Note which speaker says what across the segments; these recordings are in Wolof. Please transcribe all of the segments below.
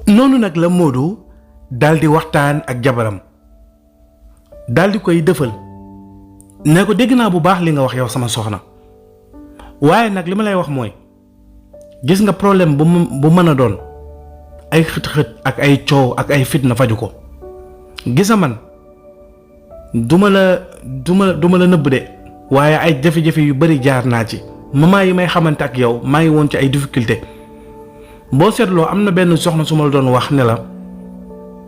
Speaker 1: noonu nag la Modou daldi waxtaan ak jabaram daldi koy dëfal ne ko dégg naa bu baax li nga wax yow sama soxna waaye nag li ma lay wax mooy gis nga problème bu mën a doon ay xët-xët ak ay coow ak ay fitna faju ko gisa man duma la nëbb de waaye ay jafe-jafe yu bari jaar naa ci moment yi may xamante ak yow maa ngi woon ci ay difficulté boo seetloo am na benn soxna su ma la doon wax ne la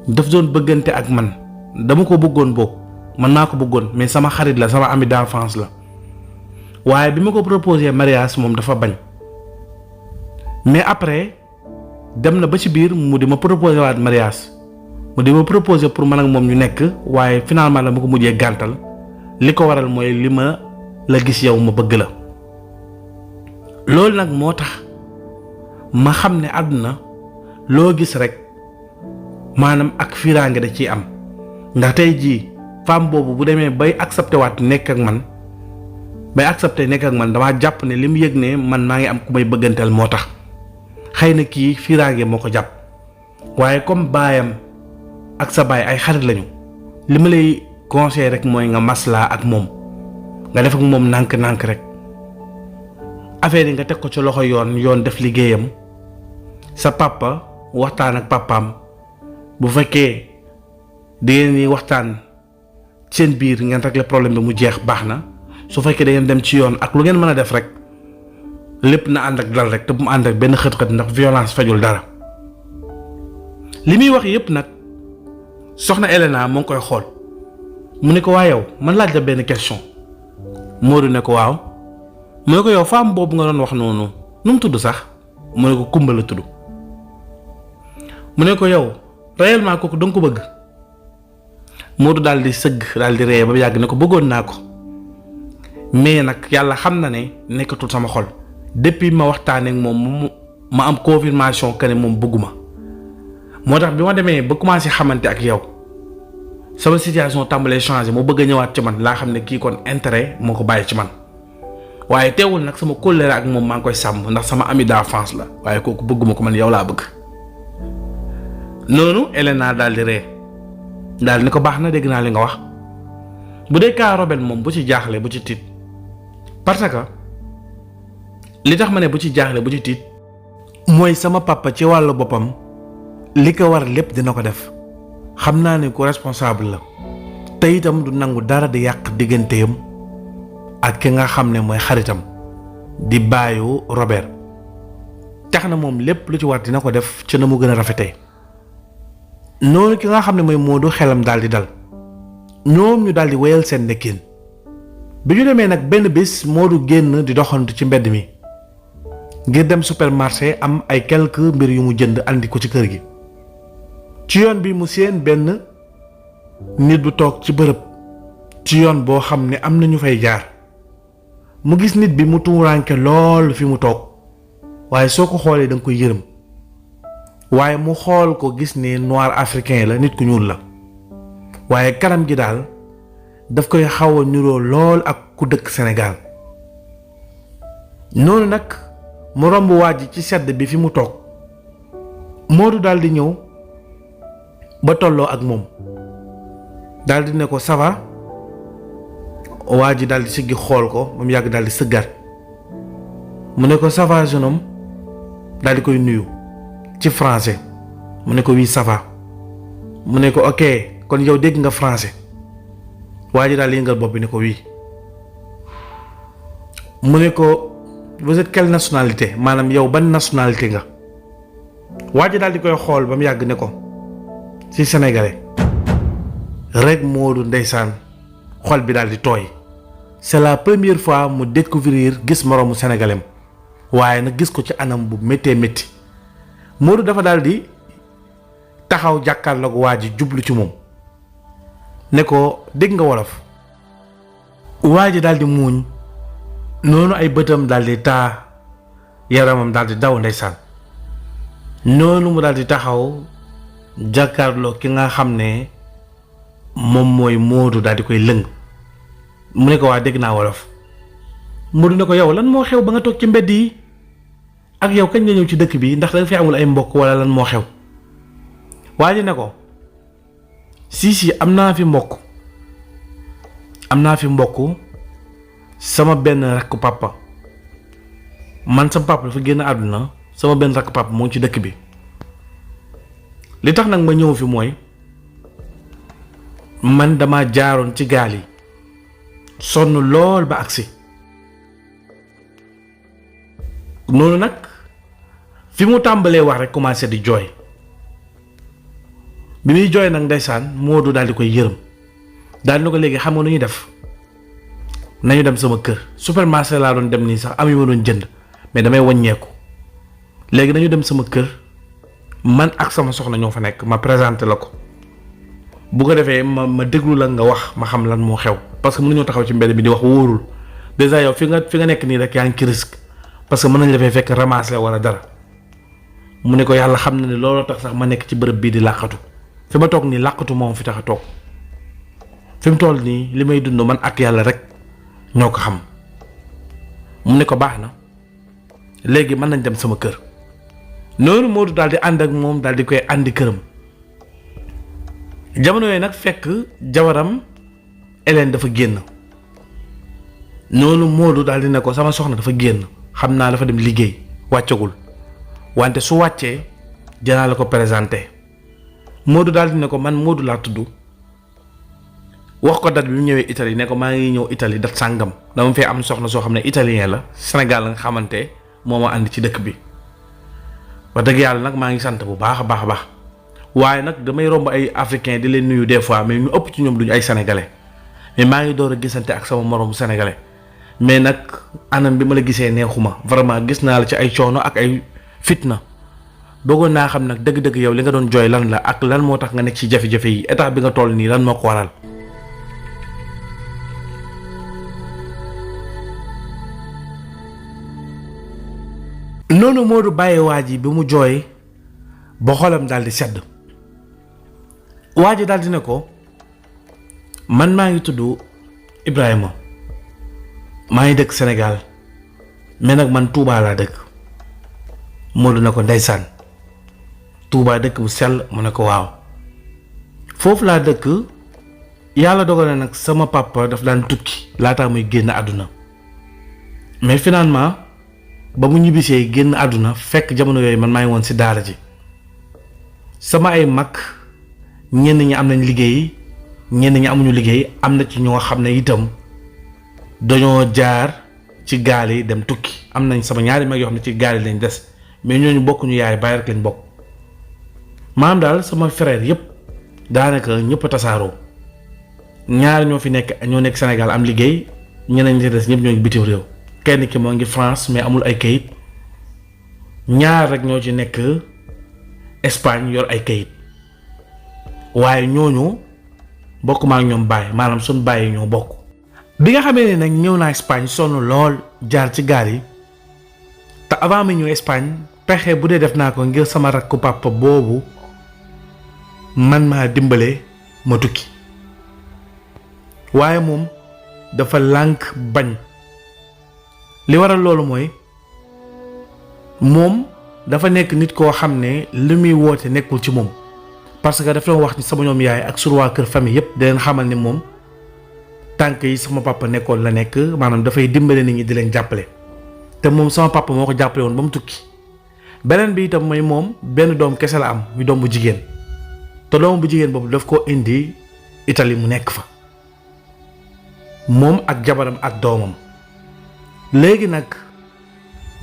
Speaker 1: daf doon bëggante ak man dama ko bëggoon boog man naa ko bëggoon mais sama xarit la sama ami d'enfance la waaye bi ma ko proposé mariage moom dafa bañ mais après dem na ba ci biir mu di ma proposé waat mariage mu di ma proposé pour man ak moom ñu nekk waaye finalement la ma ko mujjee gàntal li ko waral mooy li ma la gis yow ma bëgg la loolu nag moo tax ma xam ne àdduna loo gis rek maanaam ak fiiraange da ciy am ndax tey jii femme boobu bu demee bay accepté waat nekk ak man damaa jàpp ne li mu yëg ne man maa ngi am ku may bëgganteel moo tax xëy na kii fiiraange moo ko jàpp waaye comme baayam ak sa baay ay xarit lañu li ma lay conseil rek mooy nga maslaa ak moom nga def ak moom nànk-nànk rek affaire yi nga teg ko ci loxo yoon def liggéeyam sa papa waxtaan ak papaam bu fekkee dangeen ni waxtaan seen biir ngeen régler problème bi mu jeex baax na su fekkee da ngeen dem ci yoon ak lu ngeen mën a def rek lépp na ànd ak dal rek te bu mu ànd ak benn xët-xët ndax violence fajul dara li muy wax yépp nag soxna Elena moo ngi koy xool mu ne ko waa yow man laaj la benn question Modou ne ko waaw mu ne ko yow femme boobu nga doon wax noonu nu mu tudd sax mu ne ko Kumba la tudd mu ne ko yow réellement kooku danga ko bëgg Modou daal di sëgg daal di ree ba yàgg ne ko bëggoon naa ko mais nag yàlla xam na ne nekkatul sama xol depuis ma waxtaanee ak moom ma am confirmation que ne moom bëgguma moo tax bi ma demee ba commencé xamante ak yow sama situation tàmbalee changé mu bëgg a ñëwaat ci man laa xam ne kii kon intérêt moo ko bàyyi ci man waaye teewul nag sama kóllëre ak moom maa ngi koy sàmm ndax sama ami d'enfance la waaye kooku bëgguma ko man yow laa bëgg noonu Elena daal di ree daal ni ko baax na dégg naa li nga wax bu dee kaa Robert moom bu ci jaaxle bu ci tiit parce que li tax ma ne bu ci jaaxle bu ci tiit mooy sama papa ci wàllu boppam li ko war lépp dina ko def xam naa ne ku responsable la te itam du nangu dara di yàq digganteem ak ki nga xam ne mooy xaritam di baayu Robert tax na moom lépp lu ci war dina ko def ci na mu gën a rafetee noonu ki nga xam ne mooy Modou xelam daal di dal ñoom ñu daal di wéyal seen nekkin bi ñu demee nag benn bés Modou génn di doxantu ci mbedd mi ngir dem supermarché am ay quelques mbir yu mu jënd andi ko ci kër gi ci yoon bi mu seen benn nit bu toog ci bërëb ci yoon boo xam ne am na ñu fay jaar mu gis nit bi mu tuuraanke lool fi mu toog waaye soo ko xoolee da nga koy yërëm waaye mu xool ko gis ne noir africain la nit ku ñuul la waaye kanam gi daal daf koy xaw a niroo lool ak ku dëkk Sénégal noonu nag mu romb waa ji ci sedd bi fi mu toog Modou daal di ñëw ba tolloo ak moom daal di ne ko ça va waa ji daal di siggi xool ko ba mu yàgg daal di sëggaat mu ne ko ça va jeune homme daal di koy nuyu ci français mu ne ko oui ça va mu ne ko ok kon yow dégg nga français waa ji daal di yëngal bopp bi ne ko oui mu ne ko vous êtes quelle nationalité maanaam yow ban nationalité nga waa ji daal di koy xool ba mu yàgg ne ko ci sénégalais rek Modou ndeysaan xol bi daal di tooy c'est la première fois mu découvrir gis moroomu sénégalais waaye nag gis ko ci anam bu méttee métti Modou dafa daal di taxaw jàkkaarloog waa ji jublu ci moom ne ko dégg nga wolof waa ji daal di muuñ noonu ay bëtam daal di taa yaramam daal di daw ndeysaan noonu mu daal di taxaw jàkkaarloog ki nga xam ne moom mooy Modou daal di koy lëng mu ne ko waa dégg naa wolof Modou ne ko yow lan moo xew ba nga toog ci mbedd yi ak yow kañ nga ñëw ci dëkk bi ndax da nga fi amul ay mbokk wala lan moo xew waa ji ne ko si am naa fi mbokk sama benn rakk papa man sama papa dafa génn àdduna sama benn rakk papa moo ngi ci dëkk bi li tax nag ma ñëw fi mooy man dama jaaroon ci gaal yi sonn lool ba agsi noonu nag fi mu tàmbalee wax rek commencé di jooy bi muy jooy nag ndeysaan Modou daal di koy yërëm daal di ko léegi xam nga nu ñuy def nañu dem sama kër supermarché laa doon dem nii sax am yu ma doon jënd mais damay wàññeeku léegi nañu dem sama kër man ak sama soxna ñoo fa nekk ma présenté la ko bu ko defee ma déglu la nga wax ma xam lan moo xew parce que mën nañoo taxaw ci mbedd bi di wax wóorul déjà yow fi nga nekk nii rek yaa ngi ci risque parce que mën nañ la fay fekk ramasse la wala dara mu ne ko yàlla xam na ne looloo tax sax ma nekk ci bërëb bii di làqatu fi ma toog nii làqatu moom fi tax a toog fi mu toll nii li may dund man ak yàlla rek ñoo ko xam mu ne ko baax na léegi mën nañ dem sama kër noonu Modou daal di ànd ak moom daal di koy àndi këram jamono yooyu nag fekk jabaram Hélène dafa génn noonu Modou daal di ne ko sama soxna dafa génn xam naa dafa dem liggéey wàccagul wante su wàccee dinaa la ko présenté Modou daal di ne ko man Modou laa tudd wax ko date bi mu ñëwee Italie ne ko maa ngi ñëw Italie date sàngam dama fee am soxna soo xam ne italien la Sénégal la nga xamante moo ma ànd ci dëkk bi wax dëgg yàlla nag maa ngi sant bu baax a baax waaye nag damay romb ay africain di leen nuyu des fois mais ñu ëpp ci ñoom duñu ay sénégalais mais maa ngi door a gisante ak sama moromu sénégalais mais nag anam bi ma la gisee neexuma vraiment gis naa la ci ay coono ak ay fitna bëggoon naa xam nag dëgg-dëgg yow li nga doon jooy lan la ak lan moo tax nga nekk ci jafe-jafe yi état bi nga toll nii lan moo ko waral. noonu Modou bàyyi waa ji bi mu jooy ba xolam daal di sedd waa ji daal di ne ko man maa ngi tudd Ibrahima maa ngi dëkk Sénégal mais nag man Touba laa dëkk Modou ne ko ndeysaan Touba dëkk bu sell mu ne ko waaw foofu laa dëkk yàlla dogal na nag sama papa daf daan tukki laataa muy génn àdduna mais finalement ba mu ñibbisee génn àdduna fekk jamono yooyu man maa ngi woon ci daara ji sama ay mag ñenn ñi am nañ liggéey ñenn ñi amuñu liggéey am na ci ñoo xam ne itam dañoo jaar ci gaal yi dem tukki am nañ sama ñaari mag yoo xam ne ci gaal yi lañ des mais ñooñu bokkuñu yaay bàyyi rek lañ bokk maam daal sama frère yépp daanaka ñëpp a tasaaroo ñaar ñoo fi nekk ñoo nekk Sénégal am liggéey ñeneen ñi ci des ñëpp ñoo ngi bitim réew kenn ki moo ngi France mais amul ay kayit ñaar rek ñoo ci nekk Espagne yor ay kayit waaye ñooñu bokk maa ngi ñoom bàyyi maanaam suñ bàyyi ñoo bokk. bi nga xamee ne nag ñëw naa Espagne sonn lool jaar ci gaal yi te avant mi ñëw Espagne pexe bu dee def naa ko ngir sama rakku papa boobu man maa dimbale ma tukki waaye moom dafa lànk bañ. li waral loolu mooy moom dafa nekk nit koo xam ne li muy woote nekkul ci moom parce que dafa doon wax ni sama ñoom yaay ak sur waa kër famille yépp di leen xamal ni moom tànk yi sama papa nekkoon la nekk maanaam dafay dimbale nit ñi di leen jàppale te moom sama papa moo ko jàppale woon ba mu tukki beneen bi itam mooy moom benn doom kese la am muy doom bu jigéen te doom bu jigéen boobu daf ko indi Italie mu nekk fa moom ak jabaram ak doomam. léegi nag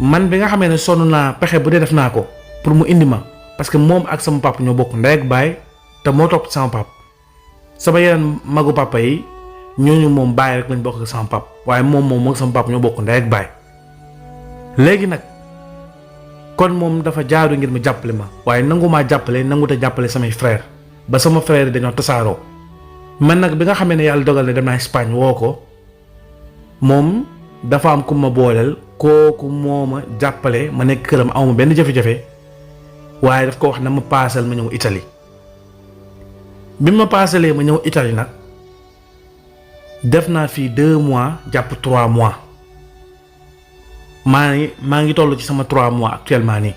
Speaker 1: man bi nga xamee ne sonn naa pexe bu dee def naa ko pour mu indi ma parce que moom ak sama papa ñoo bokk ndey ak baay te moo topp sama papa sama yeneen magu papa yi ñooñu moom baay rek lañ bokk ak sama papa waaye moom ak sama papa ñoo bokk ndey ak baay léegi nag kon moom dafa jaadu ngir mu jàppale ma waaye nangu maa jàppale nangu te jàppale samay frère ba sama frère dañoo tasaaroo man nag bi nga xamee ne yàlla dogal ne dem naa Espagne woo ko moom. dafa am ku ma booleel kooku moo ma jàppale ma nekk këram awma benn jafe-jafe waaye daf ko wax na ma paasal ma ñëw Italie bi ma paasalee ma ñëw Italie nag def naa fii 2 mois jàpp 3 mois maa ngi toll ci sama 3 mois actuellement nii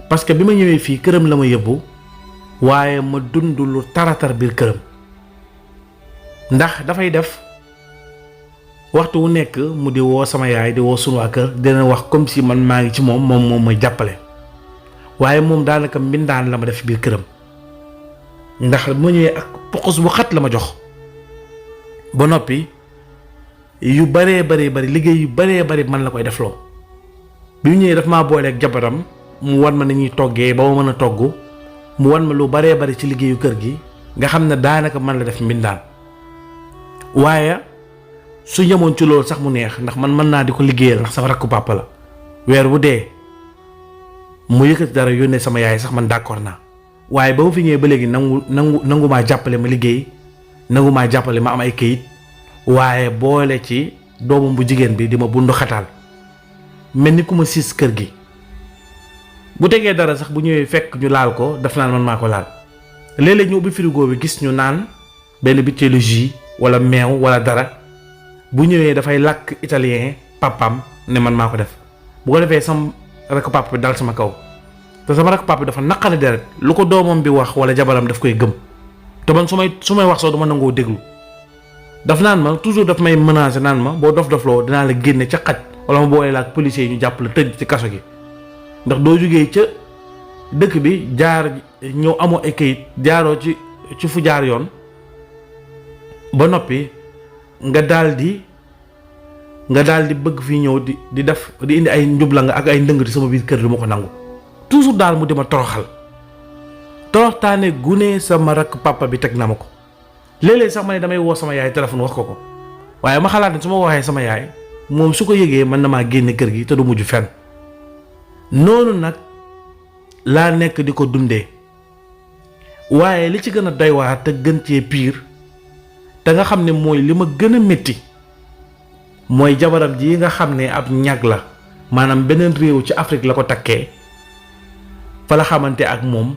Speaker 1: parce que bi ma ñëwee fii këram la ma yóbbu waaye ma dund lu taratar biir këram ndax dafay def waxtu wu nekk mu di woo sama yaay di woo sunu waa kër dina wax comme si man maa ngi ci moom may jàppale waaye moom daanaka mbindaan la ma def biir këram ndax bu ma ñëwee ak poqus bu xat la ma jox ba noppi yu bëree bëri liggéey yu bëree bëri man la koy defloo bi mu ñëwee daf maa boole ak jabaram mu wan ma ni ñuy toggee ba ma mën a togg mu wan ma lu bëree bëri ci liggéeyu kër gi nga xam ne daanaka man la def mbindaan waaye su yemoon ci loolu sax mu neex ndax man mën naa di ko liggéeyal ndax sama rakku papa la weer bu dee mu yëkkati dara yónnee sama yaay sax man d'accord naa waaye ba mu fi ñëwee ba léegi nangu maa jàppale ma liggéey nangu maa jàppale ma am ay këyit waaye boole ci doomam bu jigéen bi di ma bundu xataal mel ni ku ma siis kër gi bu tegee dara sax bu ñëwee fekk ñu laal ko daf naan man maa ko laal léeg-léeg ñu ubbi frigo bi gis ñu naan benn butéelu jus wala meew wala dara bu ñëwee dafay làkk italien papam ne man maa ko def bu ko defee sama rakk papa bi dal sama kaw te sama rakk papa bi dafa naqari deret lu ko doomam bi wax wala jabaram daf koy gëm te man su may wax soo du ma nangoo déglu daf naan ma toujours daf may menacer naan ma boo dof-dofloo dinaa la génne ca xaj wala ma boole la ak policiers yi ñu jàpp la tëj ci kaso gi ndax doo jógee ca dëkk bi jaar ñëw amoo ay kayit jaaroo ci fu jaar yoon ba noppi nga daal di bëgg fii ñëw di def di indi ay njubla nga ak ay ndëngati sama biir kër du ma ko nangu toujours daal mu di ma toroxtaane gune sama rakk papa bi teg na ma ko léeg-léeg sax ma ne damay woo sama yaay téléphone wax ko waaye ma xalaat ne su ma waxee sama yaay moom su ko yëgee mën na maa génne kër gi te du mujj fenn noonu nag laa nekk di ko dundee waaye li ci gën a doy waar te gën cee piir te nga xam ne mooy li ma gën a métti mooy jabaram ji nga xam ne ab ñag la maanaam beneen réew ci Afrique la ko takkee fa la xamante ak moom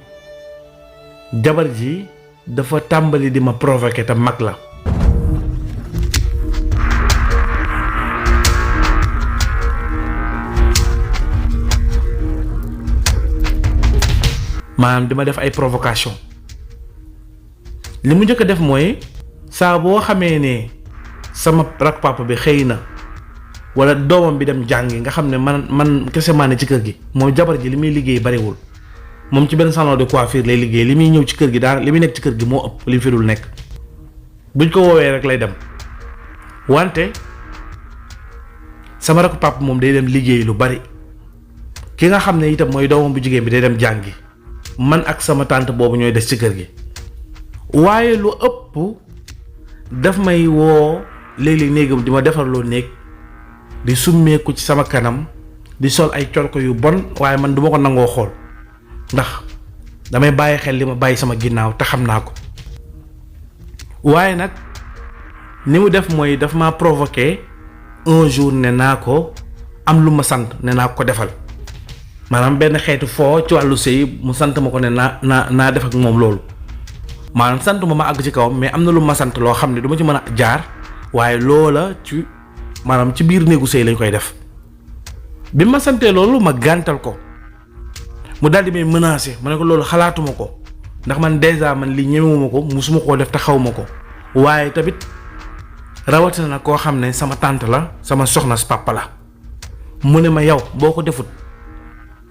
Speaker 1: jabar ji dafa tàmbali di ma provoquer te mag la maanaam di ma def ay provocation li mu njëkk a def mooy saa boo xamee ne sama rak papa bi xëy na wala doomam bi dem jàngi nga xam ne man kese maa ne ci kër gi moom jabar ji li muy liggéey bariwul moom ci benn salon de coiffure lay liggéey li muy ñëw ci kër gi daal li muy nekk ci kër gi moo ëpp li fi dul nekk buñ ko woowee rek lay dem wante sama rak papa moom day dem liggéey lu bari ki nga xam ne itam mooy doomam bu jigéen bi day dem jàngi man ak sama tante boobu ñooy des ci kër gi waaye lu ëpp daf may woo léeg-léeg néegam di ma defarloo néeg di summeeku ci sama kanam di sol ay col ko yu bon waaye man du ma ko nangoo xool ndax damay bàyyi xel li ma bàyyi sama ginnaaw te xam naa ko waaye nag ni mu def mooy daf ma provoqué un jour ne naa ko am lu ma sant ne naa ko defal maanaam benn xeetu foo ci wàllu sëy mu sant ma ko ne naa def ak moom loolu maanaam sant ma àgg ci kawam mais am na lu ma sant loo xam ne du ma ci mën a jaar waaye loola ci maanaam ci biir néegu sëy lañ koy def bi ma santee loolu ma gàntal ko mu daal di may menacer ma ne ko loolu xalaatuma ko ndax man déjà man li ñemewuma ko musuma koo def te xaw ma ko waaye tamit rawatina nag koo xam ne sama tante la sama soxna si papa la mu ne ma yow boo ko defut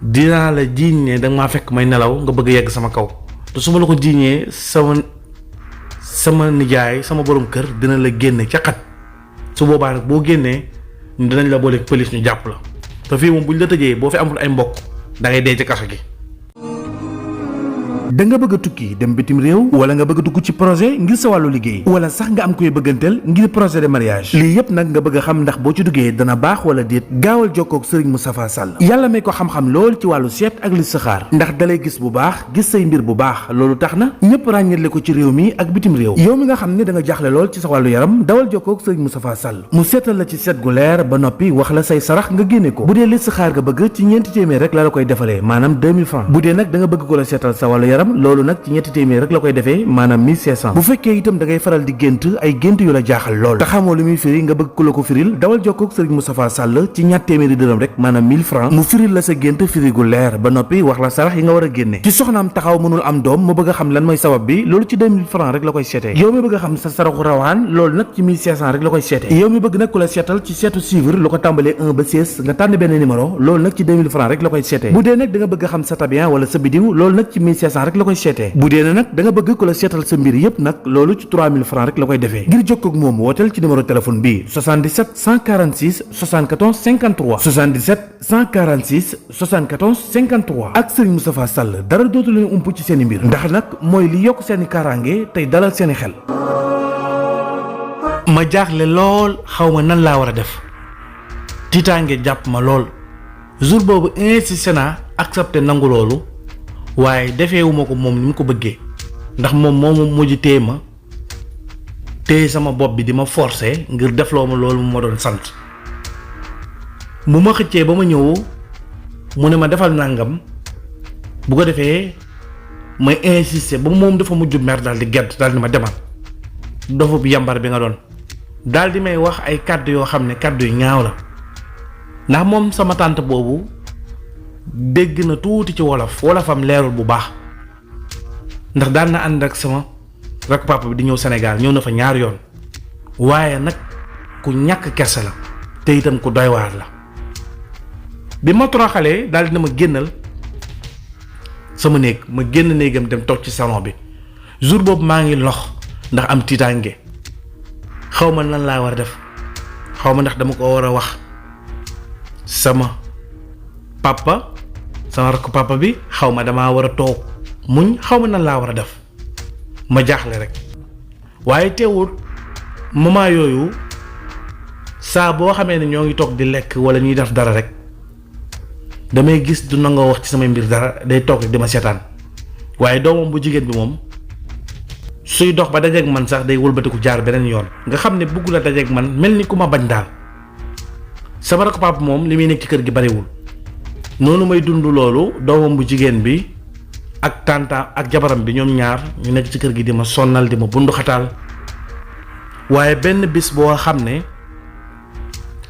Speaker 1: dinaa la jiiñ ne danga maa fekk may nelaw nga bëgg yegg sama kaw te su ma la ko jiiñee sama nijaay sama borom kër dina la génne ca xat su boobaa nag boo génnee dinañ la booleeg police ñu jàpp la te fii moom buñ la tëjee boo fi amul ay mbokk da ngay dee ci kaso gi.
Speaker 2: da nga bëgg a tukki dem bitim réew wala nga bëgg a dugg ci projet ngir sa wàllu liggéey wala sax nga am koy bëgganteel ngir projet de mariage lii yépp nag nga bëgg a xam ndax boo ci duggee dana baax wala déet gaawal jokkoo ak Serigne Moustapha Sall yàlla may ko xam-xam lool ci wàllu seet ak listixaar ndax dalay gis bu baax gis say mbir bu baax loolu tax na ñëpp ràññale ko ci réew mi ak bitim réew yow mi nga xam ne da nga jaaxle lool ci sa wàllu yaram dawal jokkoo ak Serigne Moustapha Sall mu seetal la ci seet gu leer ba noppi wax la say sarax nga génne ko bu dee listixaar nga bëgg ci ñeenti téeméer rek la koy defalee maanaam 2000 francs bu dee nag da nga bëgg ko la seetal sa wàllu yaram yaram loolu nag ci ñetti téeméer rek la koy defee maanaam 1500. bu fekkee itam da ngay faral di gént ay gént yu la jaaxal lool te xamoo lu muy firi nga bëgg ku la ko firil dawal jokkoog Serigne Moustapha Sall ci ñaar téeméeri dërëm rek maanaam 1000 francs mu firil la sa gént firi gu leer ba noppi wax la sarax yi nga war a génne. ci soxnaam taxaw mënul am doom mu bëgg a xam lan mooy sabab bi loolu ci 2000 francs rek la koy seetee. yow mi bëgg a xam sa saraxu rawaan loolu nag ci 1500 rek la koy seetee. yow mi bëgg nag ku la seetal ci seetu suivre lu ko tàmbalee 1 ba 16 nga tànn benn numéro loolu nag ci 2000 francs rek la koy seetee. bu dee nag da nga bëgg a xam sa tabian wala sa bidiw loolu nag ci 1500 rek la koy seetee. bu dee nag da nga bëgg ku la seetal sa mbir yépp nag loolu ci 3000 francs rek la koy defee. ngir jokkoo ak moom wooteel ci numéro téléphone bi 77 146 74 53 77 146 74 53 ak Serigne Moustapha Sall dara dootu leen ump ci seen i mbir ndax nag mooy li yokk seen i kaaraange tey dalal seen i xel.
Speaker 1: ma jaaxle lool xaw ma nan laa war a def tiitaange jàpp ma lool jour boobu insisté naa accepté nangu loolu waaye defeewuma ko moom ni mu ko bëggee ndax moom moomu mujj téye ma téye sama bopp bi di ma forcer ngir defloo ma loolu mu ma doon sant bu ma xëccee ba ma ñëw mu ne ma defal nàngam bu ko defee may insisté ba moom dafa mujj mer daal di gedd daal di ma demal dofu bi yambar bi nga doon daal di may wax ay kàddu yoo xam ne kàddu yu ñaaw la ndax moom sama tante boobu dégg na tuuti ci wolofam leerul bu baax ndax daan na ànd ak sama rakk papa bi di ñëw Sénégal ñëw na fa ñaari yoon waaye nag ku ñàkk kersa la te itam ku doy waar la bi ma toroxalee daal dina ma génnal sama néeg ma génn néegam dem toog ci salon bi jour boobu maa ngi lox ndax am tiitaange xaw ma nan laa war a def xaw ma ndax dama ko war a wax sama papa sama rakk papa bi xaw ma damaa war a toog muñ xaw ma nan laa war a def ma jaaxle rek waaye teewul moment yooyu saa boo xamee ne ñoo ngi toog di lekk wala ñuy def dara rek damay gis du nangoo wax ci samay mbir dara day toog rek di ma seetaan waaye doomam bu jigéen bi moom suy dox ba dajeeg man sax day wëlbatiku jaar beneen yoon nga xam ne bëggu la dajeeg man mel ni ku ma bañ daal sama rakk papa moom li muy nekk ci kër gi bariwul noonu may dund loolu doomam bu jigéen bi ak tànta ak jabaram bi ñoom ñaar ñu nekk ci kër gi di ma sonnal di ma bunduxataal waaye benn bis boo xam ne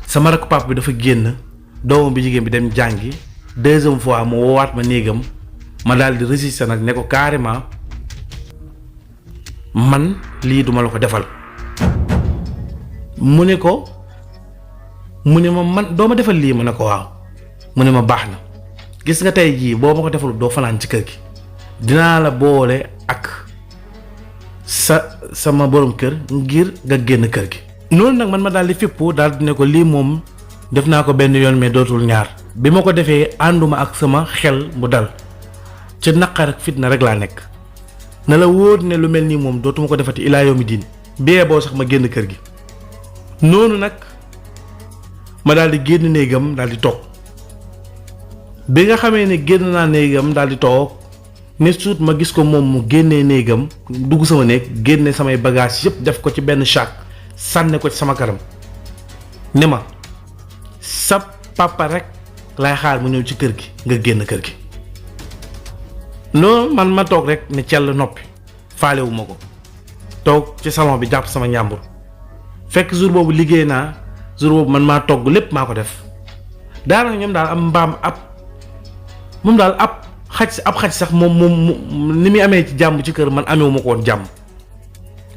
Speaker 1: sama rakk papa bi dafa génn doomam bu jigéen bi dem jàngi deuxième fois mu woowaat ma néegam ma daal di résister nag ne ko carrément man lii duma la ko defal mu ne ma man doo ma defal lii mu ne ko waaw mu ne ma baax na gis nga tey jii boo ma ko defalul doo fanaan ci kër gi dinaa la boole ak sama borom kër ngir nga génn kër gi. noonu nag man ma daal di fippu daal di ne ko lii moom def naa ko benn yoon mais dootul ñaar bi ma ko defee ànduma ak sama xel mu dal ci naqar ak fitna rek laa nekk na la wóor ne lu mel nii moom dootuma ko defati ilaa yawmi diin bee boo sax ma génn kër gi. noonu nag ma daal di génn néegam daal di toog bi nga xamee ne génn naa néegam daal di toog ne suut ma gis ko moom mu génnee néegam dugg sama néeg génne samay bagages yëpp def ko ci benn sac sànne ko ci sama kanam ne ma sa papa rek lay xaar mu ñëw ci kër gi nga génn kër gi. non man ma toog rek ne cell noppi faalewuma ko toog ci salon bi jàpp sama njàmbur fekk jour boobu liggéey naa jour boobu man maa togg lépp maa ko def daanaka ñoom daal am mbaam ab xaj sax moom ni muy amee ci jàmm ci kër man amewuma ko woon jàmm.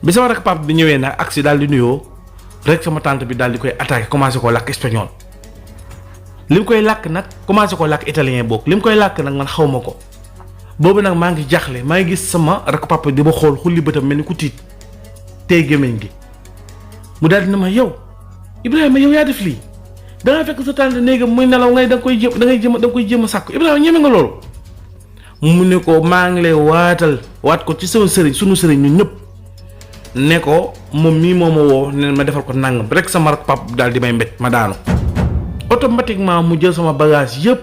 Speaker 1: bi sama rek papa bi ñëwee nag agsi daal di nuyoo rek sama tante bi daal di koy attaqué commencé koo làkk espagnol li mu koy làkk nag commencé koo làkk italien boog li mu koy làkk nag man xaw ma ko boobu nag maa ngi jaaxle maa ngi gis sama rek papa di ma xool xulli bëtam mel ni ku tiit tey gémmiñ gi mu daal di ne ma yow Ibrahima yow yaa def lii da nga fekk sa tante néegam muy nelaw ngay da nga koy jéem a sàkku Ibrahima ñeme nga loolu. mu ne ko maa ngi lay waat ko ci sama sëriñ sunu sëriñ ñun ñëpp ne ko moom mii moo ma woo ne ma defal ko nangam rek sama rak pap daal di may mbéj ma daanu automatiquement mu jël sama bagage yëpp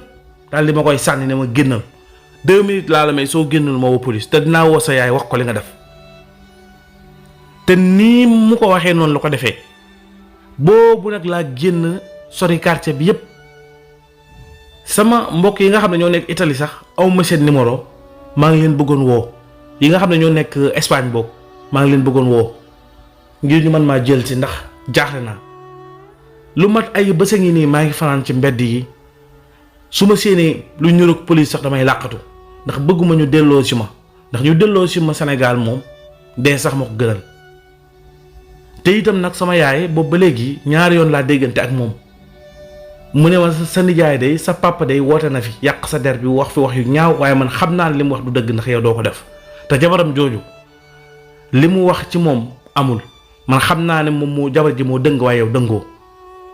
Speaker 1: daal di ma koy sànni ne ma génnal 2 minutes laa la may soo génnal ma woo police te dinaa woo sa yaay wax ko li nga def. te nii mu ko waxee noonu la ko defee boobu nag laa génn sori quartier bi yëpp sama mbokk yi nga xam ne ñoo nekk Italie sax aw ma seen numéro maa ngi leen bëggoon woo yi nga xam ne ñoo nekk Espagne boobu maa ngi leen bëggoon woo ngir ñu mën maa jël si ndax jaaxle naa lu mat ay bés a ngi nii maa ngi fanaan ci mbedd yi su ma séenee lu ñuroog police sax damay làqatu ndax bëgguma ñu delloo si ma ndax ñu delloo si ma Sénégal moom dee sax ma ko gënal te itam nag sama yaay boobu ba léegi ñaari yoon laa déggante ak moom mu ne ma sa nijaay day sa papa day woote na fi yàq sa der bi wax fi wax yu ñaaw waaye man xam naa ne li mu wax du dëgg ndax yow doo ko def te jabaram jooju li mu wax ci moom amul man xam naa ne moom moo jabar ji moo dëng waaye yow dëngoo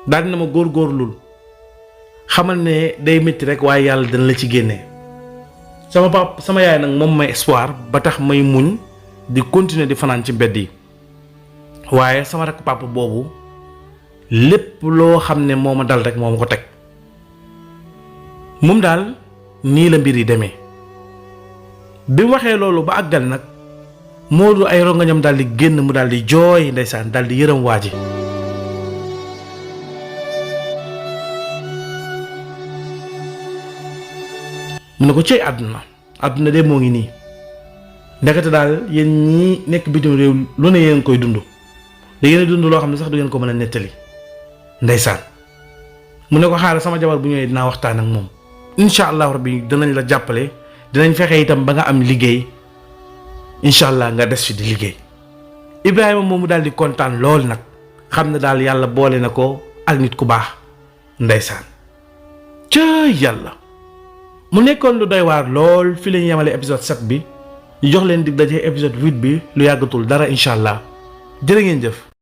Speaker 1: daal dina ma góorgóorlul xamal ne day métti rek waaye yàlla dana la ci génnee sama yaay nag moom may espoir ba tax may muñ di continuer di fanaan ci mbedd yi waaye sama rakk papa boobu lépp loo xam ne moo ma dal rek moo ma ko teg moom daal nii la mbir yi demee bi mu waxee loolu ba àggal nag Modou ay rongañam daal di génn mu daal di jooy ndeysaan daal di yërëm waa ji mu ne ko cey àdduna de moo ngi nii ndekete daal yéen ñii nekk bitim réew lu ne yéen koy dund da ngeen dund loo xam ne sax du ngeen ko mën a nettali ndeysaan mu ne ko xaaral sama jabar bu ñëwee dinaa waxtaan ak moom incha allahu rabbi dinañ la jàppale dinañ fexe itam ba nga am liggéey incha allah nga des fi di liggéey Ibrahima moomu daal di kontaan lool nag xam ne daal yàlla boole na ko ak nit ku baax ndeysaan ca yàlla mu nekkoon lu doy waar lool fi lañu yemale épisode 7 bi ñu jox leen dig daje épisode 8 bi lu yàggatul dara incha allah jërë ngeen jëf.